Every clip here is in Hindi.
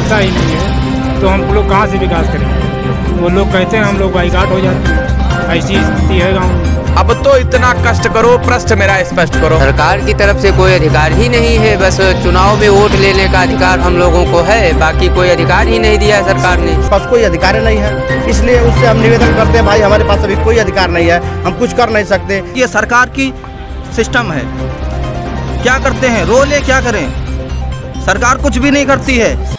मिलता ही नहीं है तो हम लोग कहाँ से विकास करेंगे। वो लोग कहते हैं हम लोग बाइकाट हो जाते हैं, ऐसी स्थिति है गाँव में। अब तो इतना कष्ट करो, प्रश्न मेरा स्पष्ट करो। सरकार की तरफ से कोई अधिकार ही नहीं है, बस चुनाव में वोट लेने का अधिकार हम लोगों को है, बाकी कोई अधिकार ही नहीं दिया है सरकार ने। पास कोई अधिकार नहीं है, इसलिए उससे हम निवेदन करते हैं भाई हमारे पास अभी कोई अधिकार नहीं है, हम कुछ कर नहीं सकते। ये सरकार की सिस्टम है, क्या करते हैं, रोल है, क्या करें, सरकार कुछ भी नहीं करती है।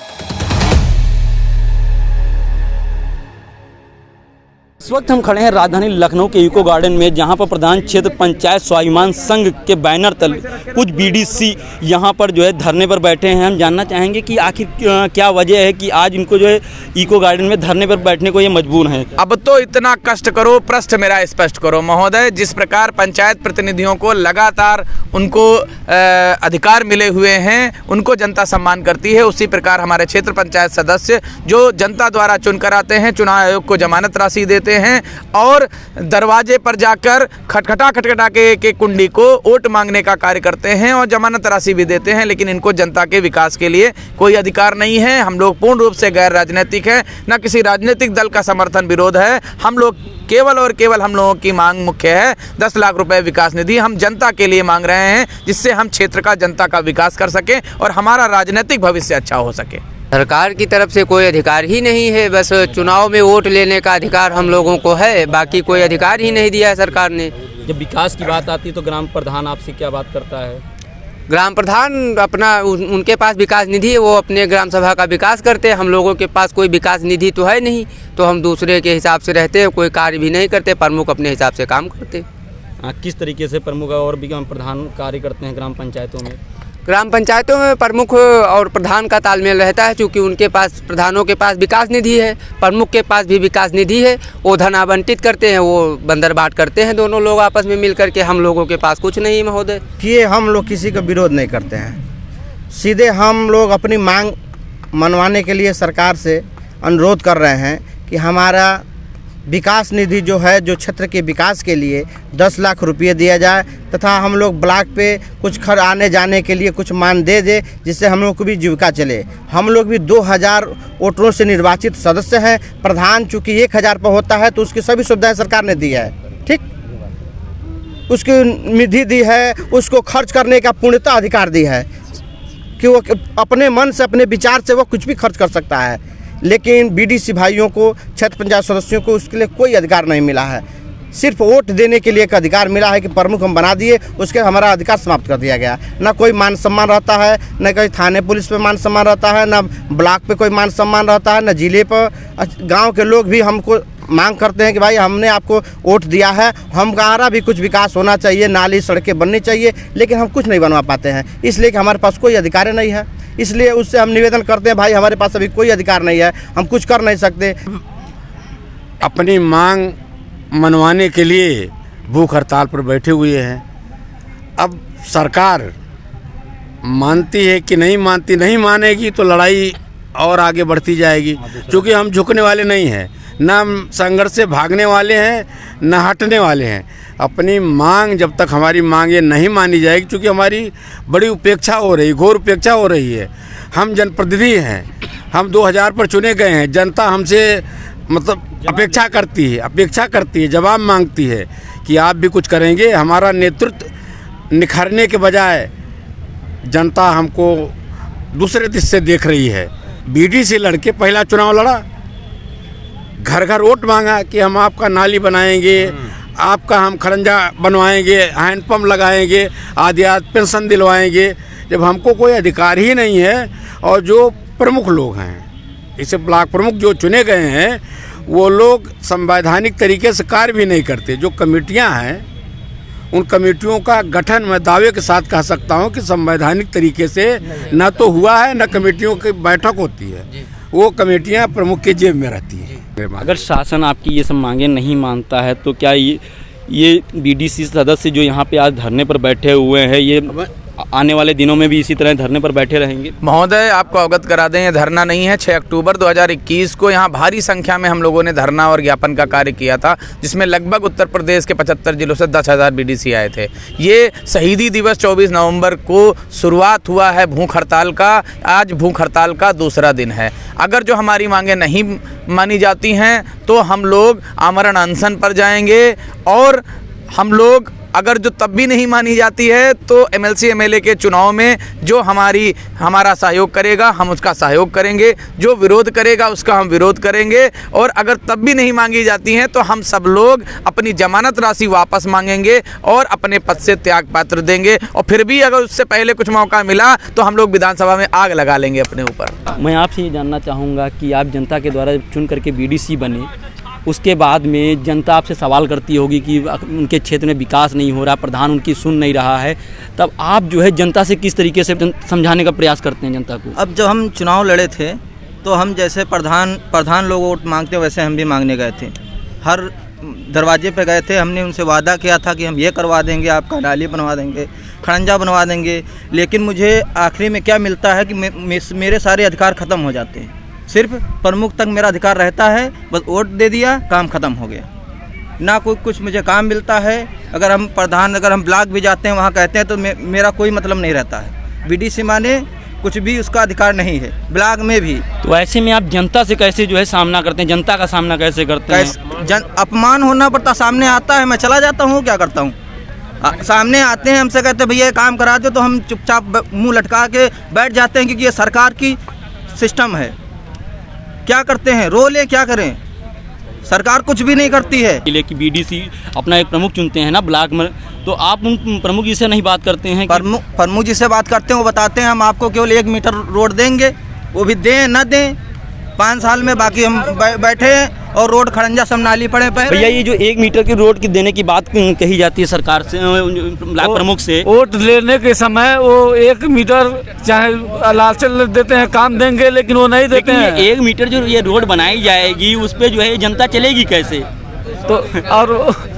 इस वक्त हम खड़े हैं राजधानी लखनऊ के इको गार्डन में, जहां पर प्रधान क्षेत्र पंचायत स्वाभिमान संघ के बैनर तले कुछ बीडीसी यहां पर जो है धरने पर बैठे हैं। हम जानना चाहेंगे कि आखिर क्या वजह है कि आज इनको जो है इको गार्डन में धरने पर बैठने को ये मजबूर हैं। अब तो इतना कष्ट करो, प्रश्न मेरा स्पष्ट करो। महोदय, जिस प्रकार पंचायत प्रतिनिधियों को लगातार उनको अधिकार मिले हुए हैं, उनको जनता सम्मान करती है, उसी प्रकार हमारे क्षेत्र पंचायत सदस्य जो जनता द्वारा चुनकर आते हैं, चुनाव आयोग को जमानत राशि देते हैं और दरवाजे पर जाकर खटखटा के कुंडी को वोट मांगने का कार्य करते हैं और जमानत राशि भी देते हैं, लेकिन इनको जनता के विकास के लिए कोई अधिकार नहीं है। हम लोग पूर्ण रूप से गैर राजनीतिक है, न किसी राजनीतिक दल का समर्थन विरोध है। हम लोग केवल और केवल हम लोगों की मांग मुख्य है 10 लाख रुपए विकास निधि हम जनता के लिए मांग रहे हैं, जिससे हम क्षेत्र का, जनता का विकास कर सकें और हमारा राजनीतिक भविष्य अच्छा हो सके। सरकार की तरफ से कोई अधिकार ही नहीं है, बस चुनाव में वोट लेने का अधिकार हम लोगों को है, बाकी कोई अधिकार ही नहीं दिया है सरकार ने। जब विकास की बात आती है तो ग्राम प्रधान आपसे क्या बात करता है? ग्राम प्रधान अपना उनके पास विकास निधि है, वो अपने ग्राम सभा का विकास करते हैं। हम लोगों के पास कोई विकास निधि तो है नहीं, तो हम दूसरे के हिसाब से रहते हैं, कोई कार्य भी नहीं करते, प्रमुख अपने हिसाब से काम करते। किस तरीके से प्रमुख और ग्राम प्रधान कार्य करते हैं ग्राम पंचायतों में? ग्राम पंचायतों में प्रमुख और प्रधान का तालमेल रहता है, क्योंकि उनके पास, प्रधानों के पास विकास निधि है, प्रमुख के पास भी विकास निधि है, वो धन आवंटित करते हैं, वो बंदर बाट करते हैं दोनों लोग आपस में मिल करके। हम लोगों के पास कुछ नहीं महोदय। ये हम लोग किसी का विरोध नहीं करते हैं, सीधे हम लोग अपनी मांग मनवाने के लिए सरकार से अनुरोध कर रहे हैं कि हमारा विकास निधि जो है, जो क्षेत्र के विकास के लिए 10 लाख रुपये दिया जाए, तथा हम लोग ब्लॉक पे कुछ आने जाने के लिए कुछ मान दे दे, जिससे हम लोग को भी जीविका चले। हम लोग भी 2000 वोटरों से निर्वाचित सदस्य हैं। प्रधान चूँकि 1000 पर होता है तो उसकी सभी सुविधाएं सरकार ने दी है, ठीक, उसकी निधि दी है, उसको खर्च करने का पूर्णतः अधिकार दी है कि वो अपने मन से, अपने विचार से वो कुछ भी खर्च कर सकता है। लेकिन बीडीसी भाइयों को, क्षेत्र पंचायत सदस्यों को उसके लिए कोई अधिकार नहीं मिला है। सिर्फ वोट देने के लिए एक अधिकार मिला है कि प्रमुख हम बना दिए, उसके हमारा अधिकार समाप्त कर दिया गया। ना कोई मान सम्मान रहता है, न कहीं थाने पुलिस पे मान सम्मान रहता है, ना ब्लॉक पे कोई मान सम्मान रहता है, ना जिले पर। गांव के लोग भी हमको मांग करते हैं कि भाई हमने आपको वोट दिया है, हमारा भी कुछ विकास होना चाहिए, नाली सड़कें बननी चाहिए, लेकिन हम कुछ नहीं बनवा पाते हैं, इसलिए कि हमारे पास कोई अधिकार नहीं है। इसलिए उससे हम निवेदन करते हैं भाई हमारे पास अभी कोई अधिकार नहीं है, हम कुछ कर नहीं सकते। अपनी मांग मनवाने के लिए भूख हड़ताल पर बैठे हुए हैं। अब सरकार मानती है कि नहीं मानती, नहीं मानेगी तो लड़ाई और आगे बढ़ती जाएगी, क्योंकि हम झुकने वाले नहीं हैं, ना संघर्ष से भागने वाले हैं, ना हटने वाले हैं। अपनी मांग, जब तक हमारी मांग ये नहीं मानी जाएगी, क्योंकि हमारी बड़ी उपेक्षा हो रही, घोर उपेक्षा हो रही है। हम जनप्रतिनिधि हैं, हम 2000 पर चुने गए हैं, जनता हमसे मतलब अपेक्षा करती है, जवाब मांगती है कि आप भी कुछ करेंगे। हमारा नेतृत्व निखरने के बजाय जनता हमको दूसरे दिश से देख रही है। बीडीसी लड़के पहला चुनाव लड़ा, घर घर वोट मांगा कि हम आपका नाली बनाएंगे, आपका हम खरंजा बनवाएंगे, हैंडपम्प लगाएंगे, आदि पेंशन दिलवाएंगे, जब हमको कोई अधिकार ही नहीं है। और जो प्रमुख लोग हैं, इसे ब्लॉक प्रमुख जो चुने गए हैं, वो लोग संवैधानिक तरीके से कार्य भी नहीं करते। जो कमेटियां हैं, उन कमेटियों का गठन मैं दावे के साथ कह सकता हूं कि संवैधानिक तरीके से न तो हुआ है, न कमेटियों की बैठक होती है, वो कमेटियां प्रमुख के जेब में रहती हैं। अगर शासन आपकी ये सब मांगे नहीं मानता है तो क्या ये बीडीसी सदस्य जो यहाँ पे आज धरने पर बैठे हुए हैं, ये आने वाले दिनों में भी इसी तरह धरने पर बैठे रहेंगे? महोदय, आपको अवगत करा दें, ये धरना नहीं है। 6 अक्टूबर 2021 को यहाँ भारी संख्या में हम लोगों ने धरना और ज्ञापन का कार्य किया था, जिसमें लगभग उत्तर प्रदेश के 75 जिलों से 10,000 बीडीसी आए थे। ये शहीदी दिवस 24 नवंबर को शुरुआत हुआ है भूख हड़ताल का। आज भूख हड़ताल का दूसरा दिन है। अगर जो हमारी मांगें नहीं मानी जाती हैं तो हम लोग आमरण अनशन पर जाएंगे, और हम लोग अगर जो तब भी नहीं मानी जाती है तो एमएलसी एमएलए के चुनाव में जो हमारा सहयोग करेगा हम उसका सहयोग करेंगे, जो विरोध करेगा उसका हम विरोध करेंगे, और अगर तब भी नहीं मांगी जाती हैं तो हम सब लोग अपनी जमानत राशि वापस मांगेंगे और अपने पद से त्याग पत्र देंगे। और फिर भी अगर उससे पहले कुछ मौका मिला तो हम लोग विधानसभा में आग लगा लेंगे अपने ऊपर। मैं आपसे ये जानना चाहूँगा कि आप जनता के द्वारा चुन करके बीडीसी बने, उसके बाद में जनता आपसे सवाल करती होगी कि उनके क्षेत्र में विकास नहीं हो रहा, प्रधान उनकी सुन नहीं रहा है, तब आप जो है जनता से किस तरीके से समझाने का प्रयास करते हैं जनता को? अब जब हम चुनाव लड़े थे तो हम जैसे प्रधान लोग वोट मांगते वैसे हम भी मांगने गए थे। हर दरवाजे पे गए थे, हमने उनसे वादा किया था कि हम ये करवा देंगे, आपका नाली बनवा देंगे, खड़ंजा बनवा देंगे। लेकिन मुझे आखिरी में क्या मिलता है कि मेरे सारे अधिकार ख़त्म हो जाते हैं। सिर्फ प्रमुख तक मेरा अधिकार रहता है, बस वोट दे दिया, काम ख़त्म हो गया। ना कोई कुछ मुझे काम मिलता है। अगर हम ब्लॉक भी जाते हैं वहाँ कहते हैं तो मेरा कोई मतलब नहीं रहता है। बीडीसी माने कुछ भी उसका अधिकार नहीं है, ब्लॉक में भी। तो ऐसे में आप जनता से कैसे जो है सामना करते हैं, जनता का सामना कैसे करते हैं? अपमान होना पड़ता, सामने आता है, मैं चला जाता हूँ, क्या करता हूँ। सामने आते हैं, हमसे कहते हैं भैया ये काम करा दो, तो हम चुपचाप मुँह लटका के बैठ जाते हैं, क्योंकि ये सरकार की सिस्टम है। क्या करते हैं, रो ले क्या करें, सरकार कुछ भी नहीं करती है। जिले की बीडीसी अपना एक प्रमुख चुनते हैं ना ब्लॉक में, तो आप उन प्रमुख जी से नहीं बात करते हैं? प्रमुख जी से बात करते हैं, वो बताते हैं हम आपको केवल 1 मीटर रोड देंगे, वो भी दें न दें 5 साल में, बाकी हम बैठे हैं और रोड खड़ंजा सब नाली पड़े पे। भैया ये जो 1 मीटर की रोड की देने की बात कही जाती है सरकार से, ब्लॉक प्रमुख से, वोट लेने के समय वो 1 मीटर चाहे लालचन देते हैं, काम देंगे, लेकिन वो नहीं देते हैं। 1 मीटर जो ये रोड बनाई जाएगी उस पे जो है जनता चलेगी कैसे? तो और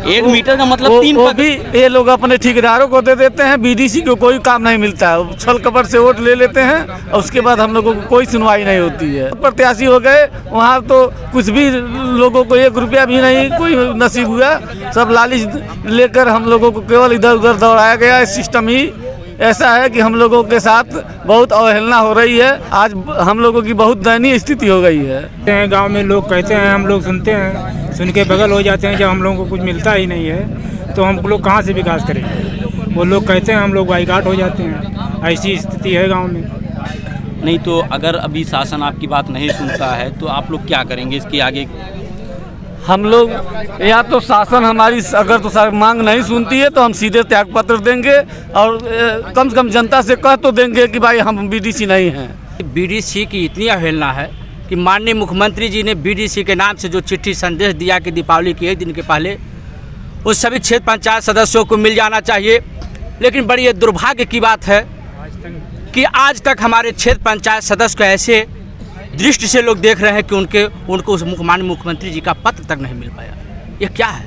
1 मीटर का मतलब 3 वो भी ये लोग अपने ठेकेदारों को दे देते हैं। बीडीसी को कोई काम नहीं मिलता है, छल कपट से वोट ले लेते हैं और उसके बाद हम लोगों को कोई सुनवाई नहीं होती है। प्रत्याशी हो गए वहाँ तो कुछ भी लोगों को 1 रुपया भी नहीं कोई नसीब हुआ, सब लालच लेकर हम लोगों को केवल इधर उधर दौड़ाया गया। सिस्टम ही ऐसा है कि हम लोगों के साथ बहुत अवहेलना हो रही है। आज हम लोगों की बहुत दयनीय स्थिति हो गई है। गांव में लोग कहते हैं, हम लोग सुनते हैं, सुन के बगल हो जाते हैं। जब हम लोगों को कुछ मिलता ही नहीं है तो हम लोग कहाँ से विकास करेंगे? वो लोग कहते हैं, हम लोग बाइकाट हो जाते हैं। ऐसी स्थिति है गाँव में। नहीं तो अगर अभी शासन आपकी बात नहीं सुनता है तो आप लोग क्या करेंगे इसके आगे? हम लोग या तो शासन हमारी अगर तो मांग नहीं सुनती है तो हम सीधे त्याग पत्र देंगे, और कम से कम जनता से कह तो देंगे कि भाई हम बीडीसी नहीं हैं। बीडीसी की इतनी अवहेलना है कि माननीय मुख्यमंत्री जी ने बीडीसी के नाम से जो चिट्ठी संदेश दिया कि दीपावली के 1 दिन के पहले उस सभी क्षेत्र पंचायत सदस्यों को मिल जाना चाहिए। लेकिन बड़ी ये दुर्भाग्य की बात है कि आज तक हमारे क्षेत्र पंचायत सदस्य को ऐसे दृष्टि से लोग देख रहे हैं कि उनको उस माननीय मुख्यमंत्री जी का पत्र तक नहीं मिल पाया। ये क्या है?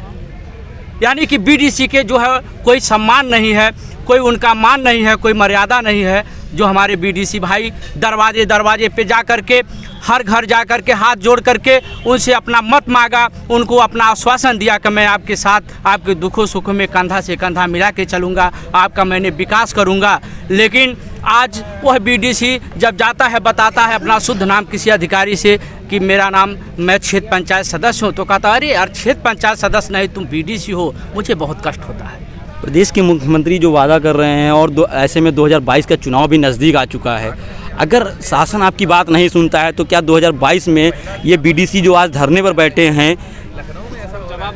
यानी कि बीडीसी के जो है कोई सम्मान नहीं है, कोई उनका मान नहीं है, कोई मर्यादा नहीं है। जो हमारे बीडीसी भाई दरवाजे पे जा कर के, हर घर जा कर के हाथ जोड़ करके उनसे अपना मत मांगा, उनको अपना आश्वासन दिया कि मैं आपके साथ, आपके दुखों सुखों में कंधा से कंधा मिला के चलूँगा, आपका मैंने विकास करूँगा। लेकिन आज वह बीडीसी जब जाता है, बताता है अपना शुद्ध नाम किसी अधिकारी से कि मेरा नाम, मैं क्षेत्र पंचायत सदस्य हूँ, तो कहता अरे यार क्षेत्र पंचायत सदस्य नहीं, तुम बीडीसी हो। मुझे बहुत कष्ट होता है। प्रदेश के मुख्यमंत्री जो वादा कर रहे हैं और ऐसे में 2022 का चुनाव भी नज़दीक आ चुका है, अगर शासन आपकी बात नहीं सुनता है तो क्या 2022 में ये बीडीसी जो आज धरने पर बैठे हैं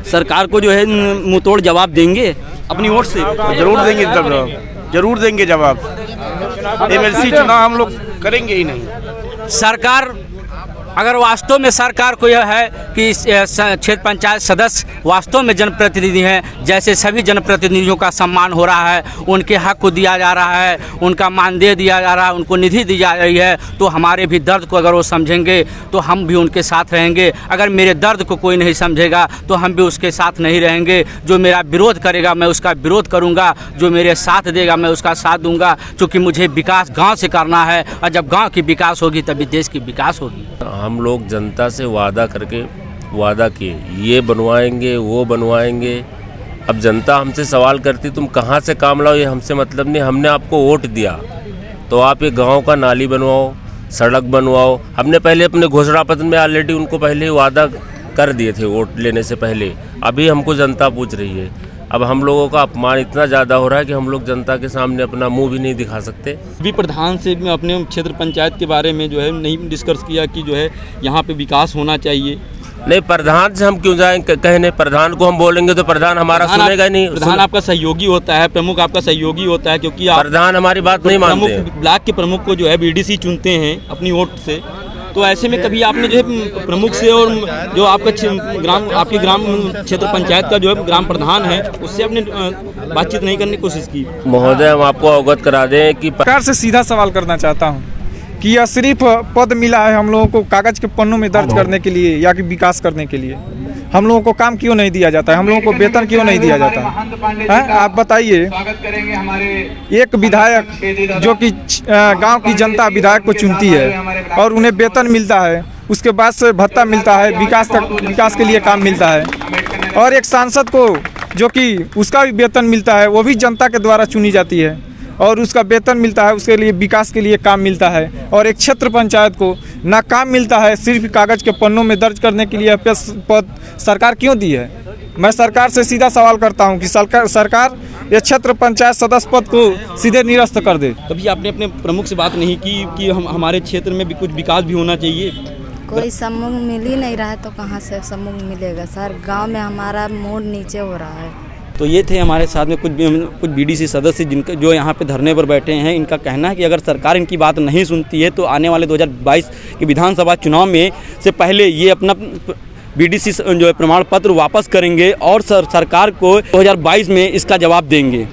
सरकार को जो है मुंहतोड़ जवाब देंगे अपनी ओर से? जरूर देंगे, जरूर देंगे जवाब। एमएलसी चुनाव हम लोग करेंगे ही नहीं। सरकार अगर वास्तव में सरकार को यह है कि क्षेत्र पंचायत सदस्य वास्तव में जनप्रतिनिधि हैं, जैसे सभी जनप्रतिनिधियों का सम्मान हो रहा है, उनके हक को दिया जा रहा है, उनका मानदेय दिया जा रहा है, उनको निधि दी जा रही है, तो हमारे भी दर्द को अगर वो समझेंगे तो हम भी उनके साथ रहेंगे। अगर मेरे दर्द को कोई नहीं समझेगा तो हम भी उसके साथ नहीं रहेंगे। जो मेरा विरोध करेगा मैं उसका विरोध करूँगा, जो मेरे साथ देगा मैं उसका साथ दूंगा, क्योंकि मुझे विकास गाँव से करना है, और जब गाँव की विकास होगी तभी देश की विकास होगी। हम लोग जनता से वादा किए ये बनवाएंगे वो बनवाएंगे। अब जनता हमसे सवाल करती तुम कहाँ से काम लाओ, ये हमसे मतलब नहीं। हमने आपको वोट दिया तो आप ये गांव का नाली बनवाओ, सड़क बनवाओ। हमने पहले अपने घोषणा पत्र में ऑलरेडी उनको पहले ही वादा कर दिए थे वोट लेने से पहले। अभी हमको जनता पूछ रही है। अब हम लोगों का अपमान इतना ज़्यादा हो रहा है कि हम लोग जनता के सामने अपना मुंह भी नहीं दिखा सकते। भी प्रधान से अपने क्षेत्र पंचायत के बारे में जो है नहीं डिस्कस किया कि जो है यहाँ पे विकास होना चाहिए। नहीं, प्रधान से हम क्यों जाएं कहने? प्रधान को हम बोलेंगे तो प्रधान हमारा सुनेगा ही नहीं। प्रधान आपका सहयोगी होता है, प्रमुख आपका सहयोगी होता है, क्योंकि प्रधान हमारी बात नहीं मानते। ब्लॉक के प्रमुख को जो है बीडीसी चुनते हैं अपनी वोट से, तो ऐसे में कभी आपने जो है प्रमुख से और जो आपके ग्राम क्षेत्र पंचायत का जो है ग्राम प्रधान है उससे आपने बातचीत नहीं करने की कोशिश की? महोदय, हम आपको अवगत करा दें कि सरकार से सीधा सवाल करना चाहता हूं कि यह सिर्फ पद मिला है हम लोगों को कागज के पन्नों में दर्ज करने के लिए या कि विकास करने के लिए। हम लोगों को काम क्यों नहीं दिया जाता है? हम लोगों को वेतन क्यों नहीं दिया जाता है? आप बताइए, एक विधायक जो कि गांव की जनता विधायक को चुनती है और उन्हें वेतन मिलता है, उसके बाद से भत्ता मिलता है, विकास के लिए काम मिलता है, और एक सांसद को जो कि उसका भी वेतन मिलता है, वो भी जनता के द्वारा चुनी जाती है और उसका वेतन मिलता है, उसके लिए विकास के लिए काम मिलता है, और एक क्षेत्र पंचायत को ना काम मिलता है, सिर्फ कागज के पन्नों में दर्ज करने के लिए पद सरकार क्यों दी है? मैं सरकार से सीधा सवाल करता हूं कि सरकार ये क्षेत्र पंचायत सदस्य पद को सीधे निरस्त कर दे। कभी आपने अपने प्रमुख से बात नहीं की कि हमारे क्षेत्र में भी कुछ विकास भी होना चाहिए? कोई सम्मुख मिल ही नहीं रहा है तो कहाँ से सम्मुख मिलेगा सर? गांव में हमारा मोड़ नीचे हो रहा है। तो ये थे हमारे साथ में कुछ बीडीसी सदस्य जिनका जो यहाँ पे धरने पर बैठे हैं। इनका कहना है कि अगर सरकार इनकी बात नहीं सुनती है तो आने वाले 2022 के विधानसभा चुनाव में से पहले ये अपना बीडीसी जो है प्रमाण पत्र वापस करेंगे और सरकार को 2022 में इसका जवाब देंगे।